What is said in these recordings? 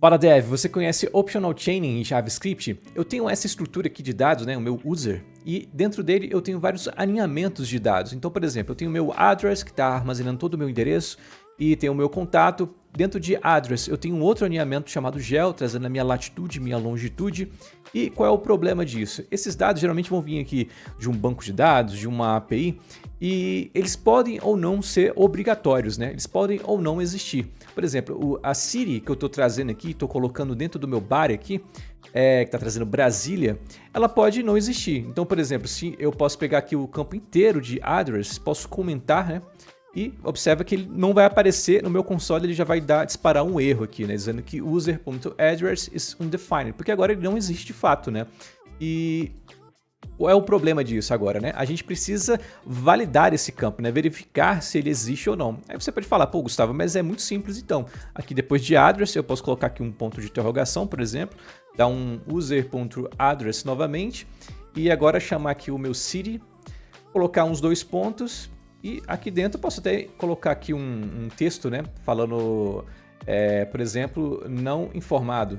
Fala Dev, você conhece Optional Chaining em JavaScript? Eu tenho essa estrutura aqui de dados, né, o meu user, e dentro dele eu tenho vários alinhamentos de dados. Então, por exemplo, eu tenho o meu address que está armazenando todo o meu endereço e tem o meu contato. Dentro de address eu tenho um outro alinhamento chamado gel, trazendo a minha latitude, minha longitude. E qual é o problema disso? Esses dados geralmente vão vir aqui de um banco de dados, de uma API, e eles podem ou não ser obrigatórios, né? Eles podem ou não existir. Por exemplo, a Siri que eu estou trazendo aqui, estou colocando dentro do meu bar aqui, que está trazendo Brasília, ela pode não existir. Então, por exemplo, se eu posso pegar aqui o campo inteiro de address, posso comentar, né? E observa que ele não vai aparecer no meu console, ele já vai disparar um erro aqui, né? Dizendo que user.address is undefined, porque agora ele não existe de fato, né? E qual é o problema disso agora, né? A gente precisa validar esse campo, né? Verificar se ele existe ou não. Aí você pode falar, pô, Gustavo, mas é muito simples então. Aqui depois de address, eu posso colocar aqui um ponto de interrogação, por exemplo, dar um user.address novamente, e agora chamar aqui o meu Siri, colocar uns dois pontos. E aqui dentro eu posso até colocar aqui um texto, né? Falando, por exemplo, não informado.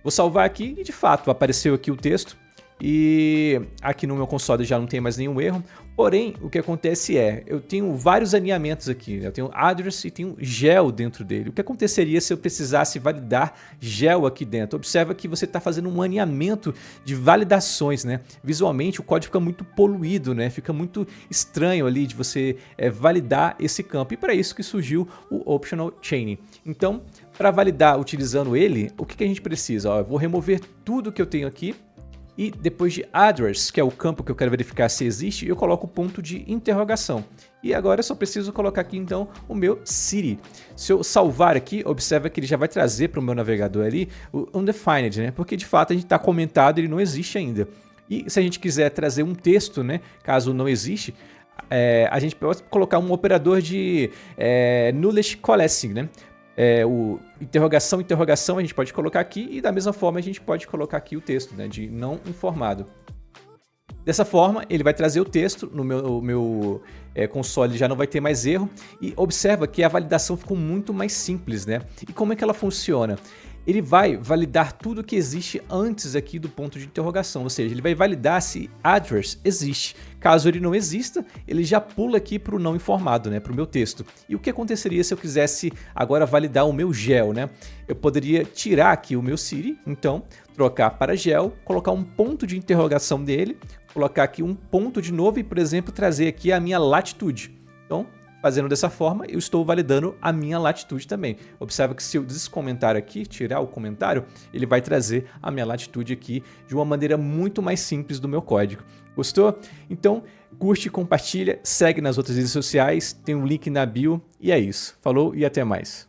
Vou salvar aqui e de fato apareceu aqui o texto. E aqui no meu console já não tem mais nenhum erro. Porém, o que acontece eu tenho vários alinhamentos aqui. Eu tenho address e tenho gel dentro dele. O que aconteceria se eu precisasse validar gel aqui dentro? Observa que você está fazendo um alinhamento de validações, né? Visualmente o código fica muito poluído, né? Fica muito estranho ali de você validar esse campo. E para isso que surgiu o Optional Chaining. Então, para validar utilizando ele, o que a gente precisa? Eu vou remover tudo que eu tenho aqui. E depois de address, que é o campo que eu quero verificar se existe, eu coloco o ponto de interrogação. E agora eu só preciso colocar aqui então o meu Siri. Se eu salvar aqui, observa que ele já vai trazer para o meu navegador ali o undefined, né? Porque de fato a gente está comentado, ele não existe ainda. E se a gente quiser trazer um texto, né? Caso não existe, a gente pode colocar um operador de knowledge coalescing, né? O interrogação, a gente pode colocar aqui e da mesma forma a gente pode colocar aqui o texto, né, de não informado. Dessa forma, ele vai trazer o texto, no meu console já não vai ter mais erro, e observa que a validação ficou muito mais simples, né? E como é que ela funciona? Ele vai validar tudo que existe antes aqui do ponto de interrogação, ou seja, ele vai validar se address existe. Caso ele não exista, ele já pula aqui para o não informado, né, para o meu texto. E o que aconteceria se eu quisesse agora validar o meu gel, né? Eu poderia tirar aqui o meu Siri, então trocar para gel, colocar um ponto de interrogação dele, colocar aqui um ponto de novo e, por exemplo, trazer aqui a minha latitude. Então, fazendo dessa forma, eu estou validando a minha latitude também. Observa que se eu descomentar aqui, tirar o comentário, ele vai trazer a minha latitude aqui de uma maneira muito mais simples do meu código. Gostou? Então, curte, compartilha, segue nas outras redes sociais, tem um link na bio e é isso. Falou e até mais.